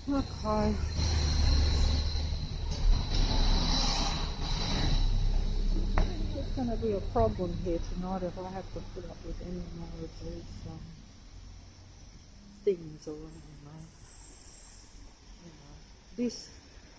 Okay. There's going to be a problem here tonight if I have to put up with any more of these things around me. You know, this,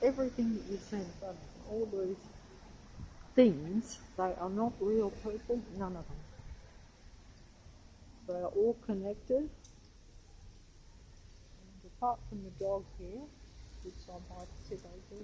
everything that you see in front of me, all these things, they are not real people, none of them. They are all connected. And apart from the dog here, which I might sit over,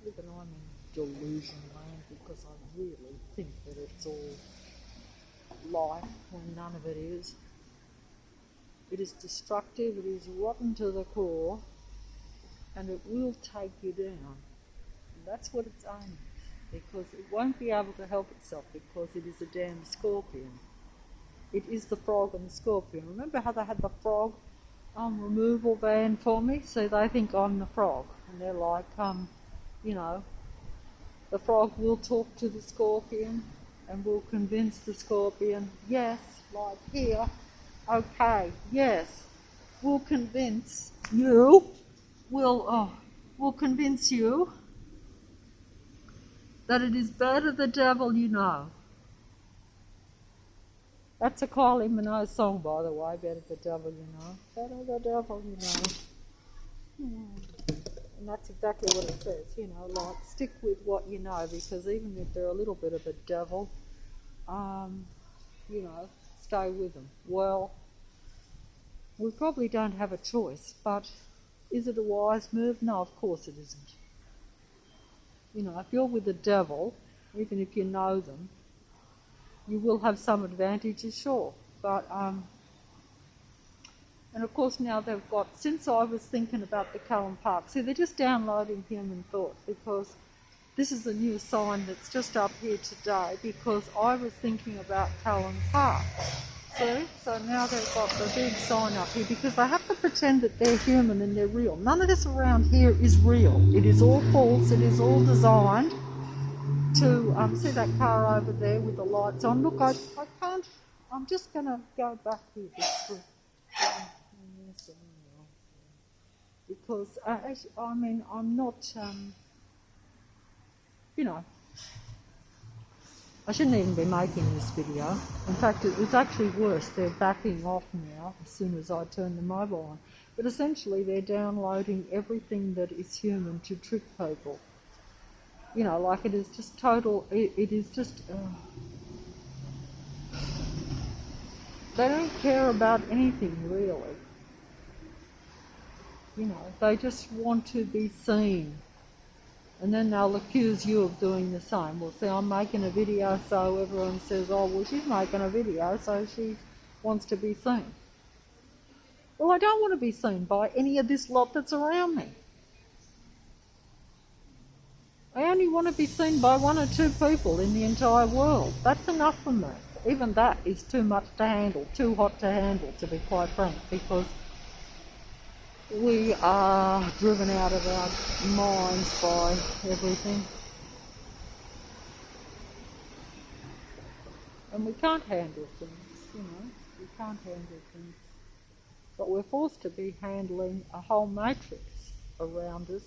even I'm in delusion land because I really think that it's all life when none of it is. It is destructive, it is rotten to the core, and it will take you down. And that's what its aim is, because it won't be able to help itself because it is a damn scorpion. It is the frog and the scorpion. Remember how they had the frog removal van for me? So they think I'm the frog, and they're like, you know, the frog will talk to the scorpion and will convince the scorpion, yes, like here, okay, yes, we'll convince you, we'll convince you that it is better the devil you know. That's a Kylie Minogue song, by the way, better the devil you know. Better the devil you know. And that's exactly what it says, you know, like stick with what you know, because even if they're a little bit of a devil, you know, stay with them. Well, we probably don't have a choice, but is it a wise move? No, of course it isn't. You know, if you're with the devil, even if you know them, you will have some advantages, sure, but and of course now they've got, since I was thinking about the Cullen Park, see they're just downloading human thought, because this is a new sign that's just up here today, because I was thinking about Cullen Park. See? So now they've got the big sign up here, because they have to pretend that they're human and they're real. None of this around here is real. It is all false, it is all designed to, see that car over there with the lights on? Look, I can't, I'm just going to go back here because, I mean, I'm not, you know, I shouldn't even be making this video. In fact, it was actually worse. They're backing off now as soon as I turn the mobile on. But essentially, they're downloading everything that is human to trick people. You know, like it is just total, it is just, they don't care about anything really. You know, they just want to be seen. And then they'll accuse you of doing the same. Well, see, I'm making a video, so everyone says, oh, well, she's making a video, so she wants to be seen. Well, I don't want to be seen by any of this lot that's around me. I only want to be seen by one or two people in the entire world. That's enough for me. Even that is too much to handle, too hot to handle, to be quite frank, because we are driven out of our minds by everything. And we can't handle things, you know, we can't handle things. But we're forced to be handling a whole matrix around us.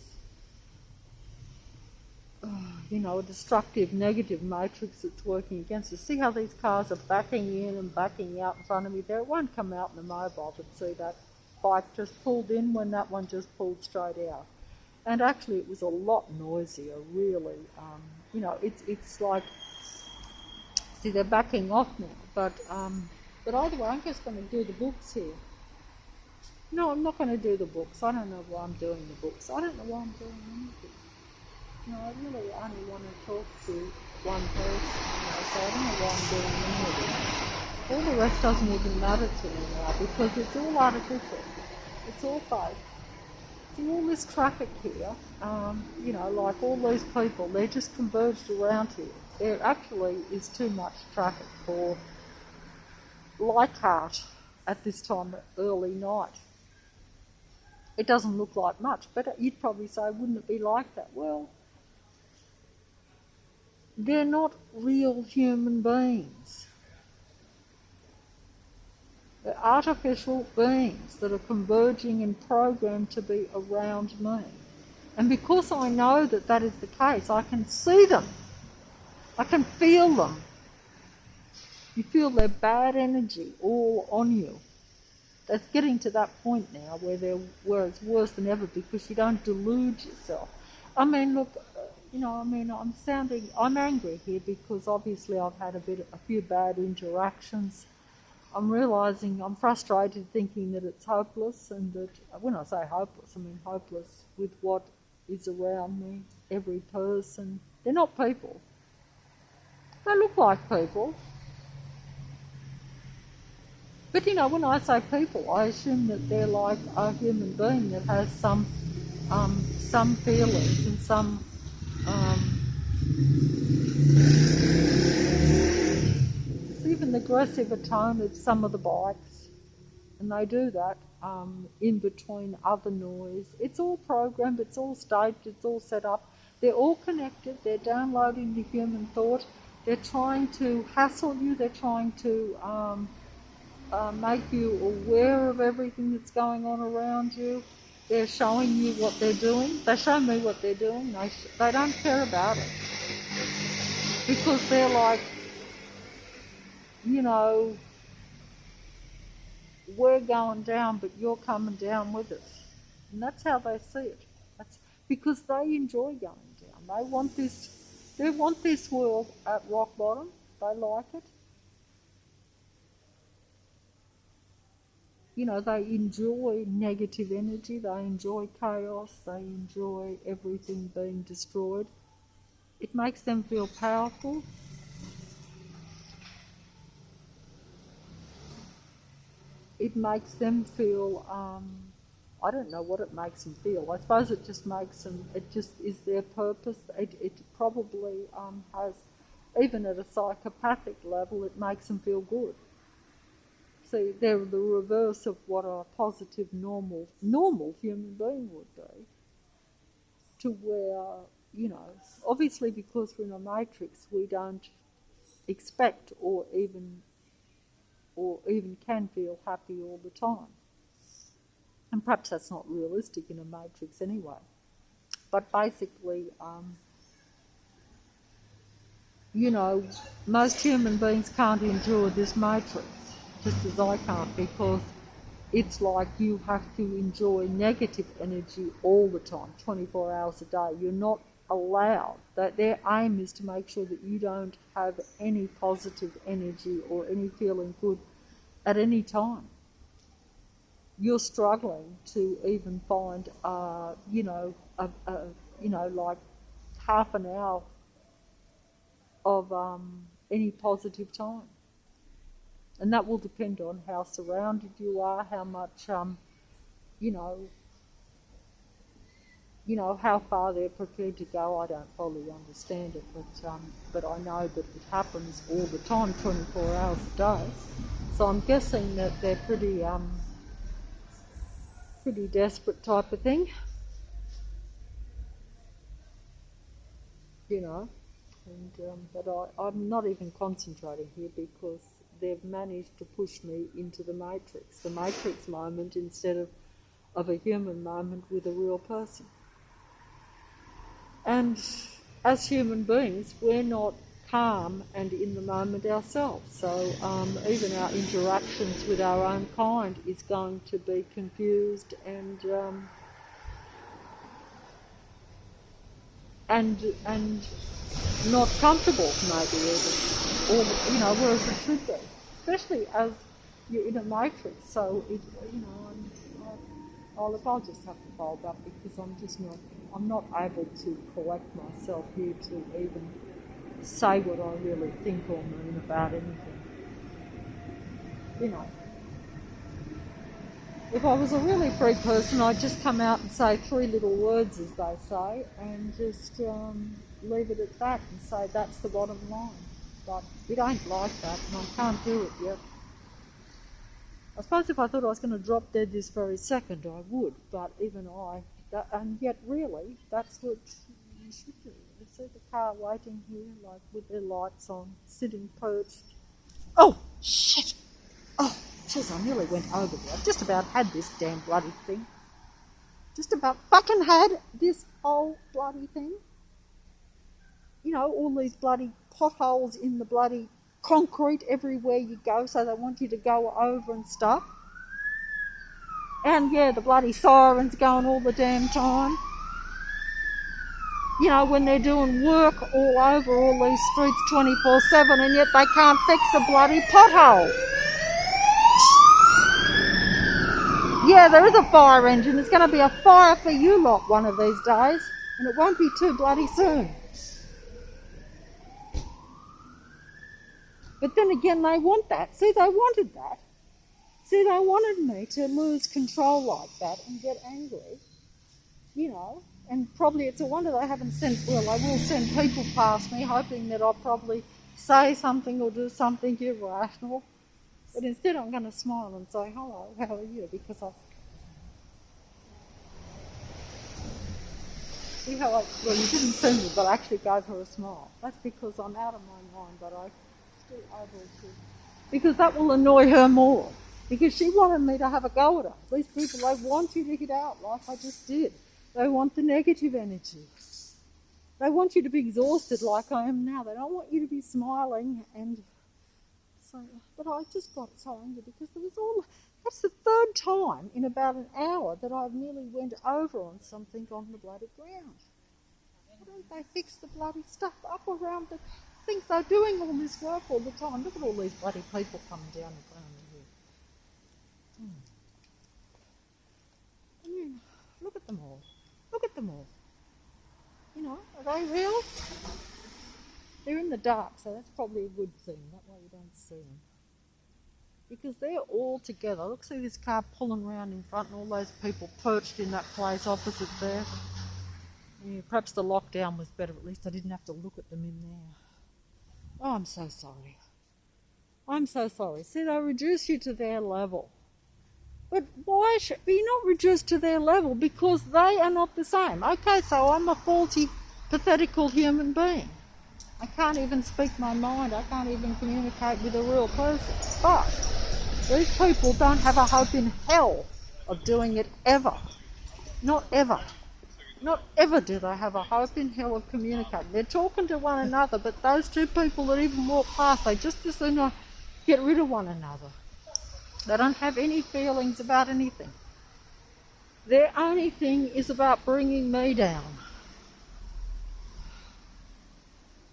You know, a destructive, negative matrix that's working against us. See how these cars are backing in and backing out in front of me there? It won't come out in the mobile, but see that bike just pulled in when that one just pulled straight out. And actually it was a lot noisier, really. You know, it's like, see, they're backing off now, but either way, I'm just going to do the books here. No, I'm not going to do the books. I don't know why I'm doing the books. I don't know why I'm doing anything. No, I really only want to talk to one person, you know, so I don't know why I'm doing anything. All the rest doesn't even matter to me now, because it's all artificial. It's all fake. See, all this traffic here, you know, like all these people, they're just converged around here. There actually is too much traffic for Leichhardt at this time of early night. It doesn't look like much, but you'd probably say, wouldn't it be like that? Well, they're not real human beings. They're artificial beings that are converging and programmed to be around me. And because I know that that is the case, I can see them. I can feel them. You feel their bad energy all on you. That's getting to that point now where it's worse than ever because you don't delude yourself. I mean, look, I'm angry here because obviously I've had a few bad interactions. I'm realising I'm frustrated thinking that it's hopeless, and that when I say hopeless, I mean hopeless with what is around me, every person. They're not people. They look like people. But when I say people, I assume that they're like a human being that has some feelings and some even the aggressive tone of some of the bikes, and they do that in between other noise. It's all programmed, it's all staged, it's all set up. They're all connected, they're downloading the human thought, they're trying to hassle you, they're trying to make you aware of everything that's going on around you. They're showing you what they're doing. They show me what they're doing. They don't care about it. Because they're like, we're going down, but you're coming down with us. And that's how they see it. That's because they enjoy going down. They want this world at rock bottom. They like it. They enjoy negative energy, they enjoy chaos, they enjoy everything being destroyed. It makes them feel powerful. It makes them feel, I don't know what it makes them feel. I suppose it just is their purpose. It probably has, even at a psychopathic level, it makes them feel good. See, they're the reverse of what a positive, normal human being would be. To where, obviously because we're in a matrix, we don't expect or even can feel happy all the time. And perhaps that's not realistic in a matrix anyway. But basically, most human beings can't endure this matrix. Just as I can't, because it's like you have to enjoy negative energy all the time, 24 hours a day. You're not allowed. That their aim is to make sure that you don't have any positive energy or any feeling good at any time. You're struggling to even find, like half an hour of any positive time. And that will depend on how surrounded you are, how much, how far they're prepared to go. I don't fully understand it, but I know that it happens all the time, 24 hours a day. So I'm guessing that they're pretty desperate type of thing, but I'm not even concentrating here because they've managed to push me into the matrix moment instead of a human moment with a real person. And as human beings, we're not calm and in the moment ourselves. So even our interactions with our own kind is going to be confused and not comfortable, maybe even, or whereas it should be, especially as you're in a matrix. So I'll just have to fold up because I'm not able to collect myself here to even say what I really think or mean about anything. If I was a really free person, I'd just come out and say 3 little words, as they say, and just leave it at that and say that's the bottom line. But it ain't like that, and I can't do it yet. I suppose if I thought I was going to drop dead this very second, I would, but even and yet really, that's what you should do. You see the car waiting here, like with their lights on, sitting perched. Oh, shit! Oh, jeez, I nearly went over there. I've just about had this damn bloody thing. Just about fucking had this whole bloody thing. You know, all these bloody potholes in the bloody concrete everywhere you go, so they want you to go over and stuff. And yeah, the bloody sirens going all the damn time. You know, when they're doing work all over all these streets 24/7, and yet they can't fix a bloody pothole. Yeah, there is a fire engine. There's going to be a fire for you lot one of these days, and it won't be too bloody soon. But then again, they want that. See, they wanted that. See, they wanted me to lose control like that and get angry, you know, and probably it's a wonder they haven't sent, well, I will send people past me hoping that I'll probably say something or do something irrational. But instead I'm going to smile and say, hello, how are you? Because I... See how I... Well, you didn't see me, but I actually gave her a smile. That's because I'm out of my mind, but I still able to... Because that will annoy her more. Because she wanted me to have a go at her. These people, they want you to hit out like I just did. They want the negative energy. They want you to be exhausted like I am now. They don't want you to be smiling and... So, but I just got so angry because there was all... That's the third time in about an hour that I've nearly went over on something on the bloody ground. Why don't they fix the bloody stuff up around the things? They're doing all this work all the time. Look at all these bloody people coming down the ground here. I mean, look at them all. Look at them all. You know, are they real? They're in the dark, so that's probably a good thing. That way you don't see them. Because they're all together. Look, see this car pulling around in front and all those people perched in that place opposite there. Yeah, perhaps the lockdown was better. At least I didn't have to look at them in there. Oh, I'm so sorry. I'm so sorry. See, they reduce you to their level. But why should be not reduced to their level? Because they are not the same. Okay, so I'm a faulty, pathetical human being. I can't even speak my mind. I can't even communicate with a real person. But these people don't have a hope in hell of doing it ever. Not ever. Not ever do they have a hope in hell of communicating. They're talking to one another, but those two people that even walk past, they just as soon get rid of one another. They don't have any feelings about anything. Their only thing is about bringing me down.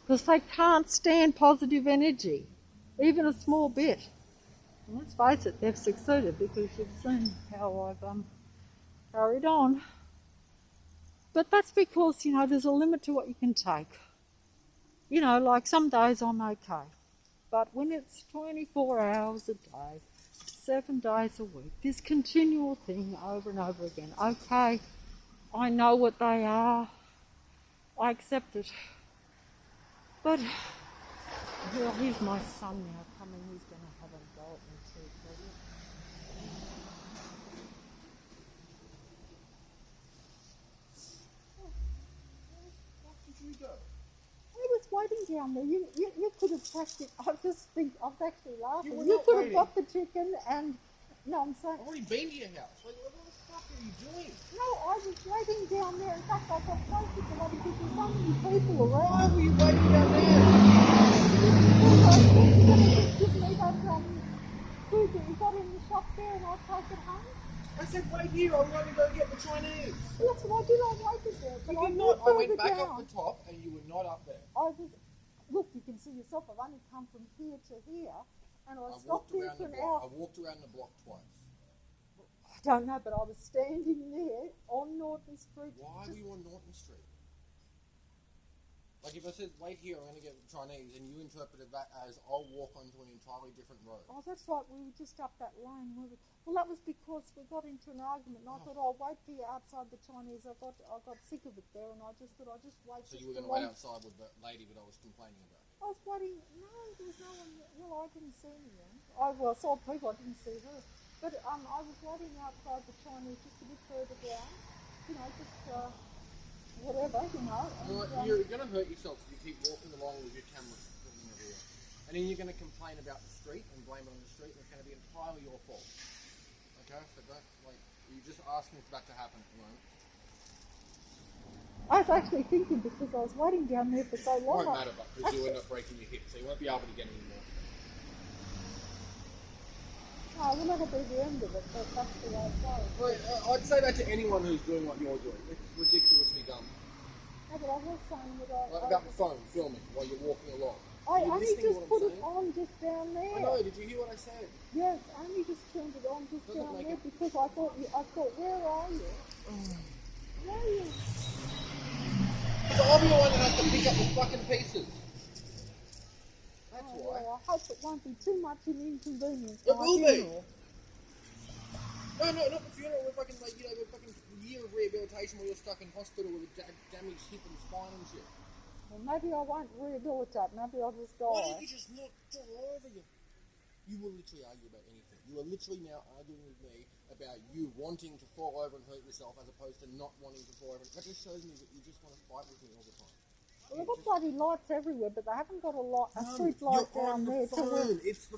Because they can't stand positive energy, even a small bit. And let's face it, they've succeeded because you've seen how I've carried on. But that's because, you know, there's a limit to what you can take. You know, like some days I'm okay. But when it's 24 hours a day, 7 days a week, this continual thing over and over again. Okay, I know what they are. I accept it. But, well, here's my son now coming. He's going to have a go at me too, probably. What did you do? I was waiting down there. You could have packed it. I was actually laughing. You were You not could waiting. have got the chicken and... No, I'm saying... I've already been to your house. Like, what the fuck are you doing? No, I was waiting down there. In fact, I got so sick of having so many people around. Why were you waiting down there? Because I was going to give me that food that you got in the shop there and I'll take it home. I said wait here. I'm going to go get the Chinese. Yes, well, I did. I waited there. But You did I not. I went further back down. up the top and you were not up there. I was... Look, you can see yourself. I've only come from here to here and I stopped there for an hour. I walked around the block twice. I don't know, but I was standing there on Norton Street. Why were you on Norton Street? Like if I said wait here, I'm going to get the Chinese, and you interpreted that as I'll walk onto an entirely different road. Oh, that's right. We were just up that lane. Well, that was because we got into an argument, and I thought, I'll wait for you outside the Chinese. I got sick of it there, and I just thought I'll just wait. So you were going to wait outside with the lady that I was complaining about? I was waiting. No, there was no one. Well, I didn't see anyone. I saw people. I didn't see her. But I was waiting outside the Chinese just a bit further down. You know, just whatever, you know. And, You're going to hurt yourself if you keep walking along with your camera filming everywhere. And then you're going to complain about the street and blame it on the street, and it's going to be entirely your fault. Okay? So don't, you're just asking for that to happen at the moment. I was actually thinking because I was waiting down there for so It long. won't matter, but because you'll end up breaking your hip, so you won't be able to get any more. Oh, well, that'll be the end of it, but that's the way it goes. Well, I'd say that to anyone who's doing what you're doing. It's ridiculously dumb. No, but I was saying that Like about the phone, filming while you're walking along. I Are you only listening to just what put I'm it saying? on just down there. I know, did you hear what I said? Yes, I only just turned it on just Doesn't down make there it- because I thought, where are you? Where are you? So I'll be the one that has to pick up the fucking pieces. That's Oh, why. well, I hope it won't be too much of an inconvenience. It my will be. funeral. No, not the funeral. We're fucking we're fucking year of rehabilitation where you're stuck in hospital with a damaged hip and spine and shit. Well, maybe I won't rehabilitate. Maybe I'll just Why die. don't you just not fall over you? You will literally argue about anything. You are literally now arguing with me about you wanting to fall over and hurt yourself as opposed to not wanting to fall over. That just shows me that you just want to fight with me all the time. Well, they've got bloody lights everywhere, but they haven't got a street light You're down on there. the phone. It's the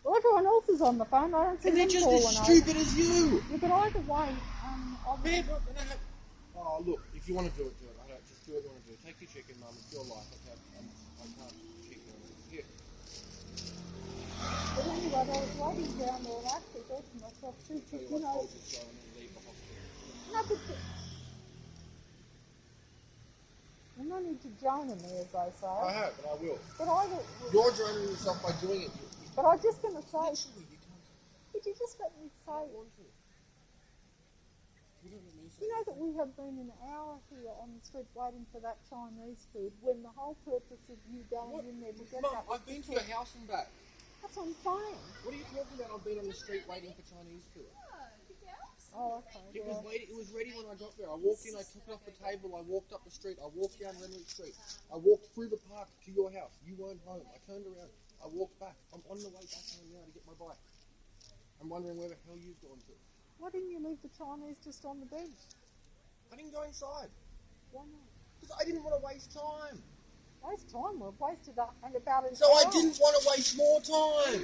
Well, everyone else is on the phone. I don't see and they're them just calling as over. stupid as you. Yeah, but either way, Man, not gonna have. Oh, look, if you want to do it, do it. I don't. Just do what you want to do. Take your chicken, Mum. It's your life. Okay, I can't chicken on it. Here. but anyway, I was waiting down there and I actually thought to myself, Tell you you what, know, hold it so and then leave the hospital. no, but there's no need to Jonah me, as they say. I have, and I will. But I, You're drowning yourself by doing it. but I'm just going to say, Literally, you can't. could you just let me say, I want to. You don't let me say you know that anything. we have been an hour here on the street waiting for that Chinese food when the whole purpose of you going What? in there to get Mum, that I've been to the house and back. That's what I'm saying. What are you talking about? I've been on the street waiting for Chinese food. Oh, okay. It well, was ready when I got there. I walked in, I took it off the table, I walked up the street, I walked down Renwick Street, I walked through the park to your house. You weren't home. I turned around, I walked back. I'm on the way back home now to get my bike. I'm wondering where the hell you've gone to. why didn't you leave the Chinese just on the bench? I didn't go inside Why not? because I didn't want to waste time. Waste time. We've wasted about an So I hour. didn't want to waste more Yeah, time.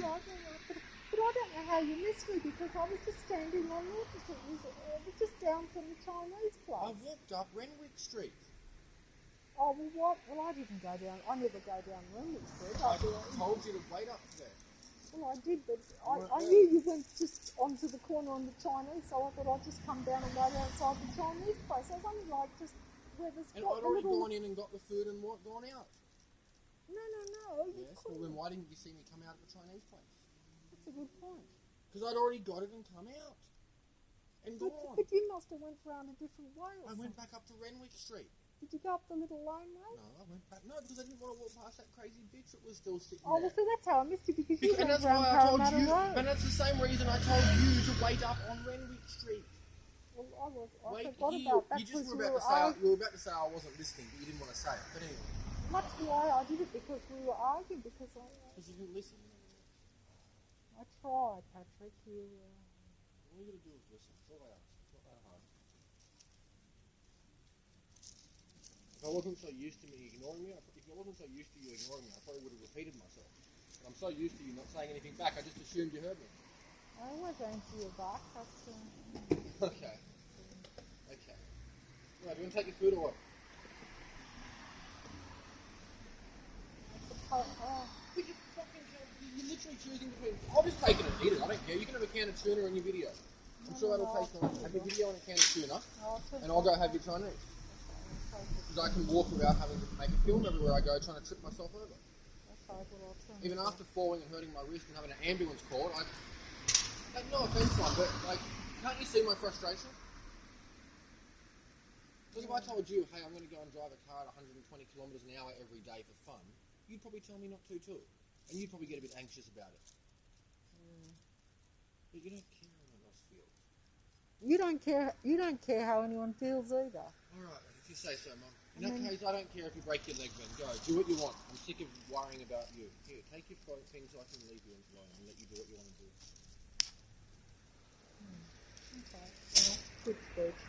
but I don't know how you missed me because I was just standing on Norton Street. It was just down from the Chinese I place. walked up Renwick Street. Oh, well, what? Well, I didn't go down. I never go down Renwick Street. I told you to wait up there. Well, I did, but weren't I there. knew you went just onto the corner on the Chinese, so I thought I'd just come down and wait outside the Chinese place. I was only like just where the And spot, I'd the already little... gone in and got the food and gone out. No. You Yes, well couldn't. then why didn't you see me come out of the Chinese place? That's a good point. Because I'd already got it and come out. And gone. But you must have went round a different way or I went something. back up to Renwick Street. Did you go up the little laneway? No, I went back. No, because I didn't want to walk past that crazy bitch that was still sitting Oh, well, there. see, that's how I missed you because you And went that's why round I told Parramatta you. Road. And that's the same reason I told you to wait up on Renwick Street. Well, I Wait forgot here. about that You just because were about to say you were about to say I wasn't listening, but you didn't want to say it. But anyway, That's why I did it because we were arguing because because you didn't listen. I tried, Patrick. You, All you got to do is listen. It's all I ask. It's not that hard. If I wasn't so used to me ignoring me, if I wasn't so used to you ignoring me, I probably would have repeated myself. But I'm so used to you not saying anything back, I just assumed you heard me. I always answer you back. That's Okay. Okay. Right, do you want to take your food or what? But you fucking can't, you're literally choosing between. I'll just take it and eat it, I don't care. You can have a can of tuna in your video. I'm sure that'll taste nice. Have your video and a can of tuna, and I'll go have your Chinese. Because I can walk without having to make a film everywhere I go trying to trip myself over. Even after falling and hurting my wrist and having an ambulance called, no offense, Mum, but like, can't you see my frustration? Because if I told you, hey, I'm going to go and drive a car at 120 kilometres an hour every day for fun, you'd probably tell me not to too. And you'd probably get a bit anxious about it. But you don't care how anyone else feels. You don't care. You don't care how anyone feels either. Alright, if you say so, Mum. In that case, I don't care if you break your leg, then go. Do what you want. I'm sick of worrying about you. Here, take your phone thing so I can leave you alone and let you do what you want to do. Okay. Well, good speech.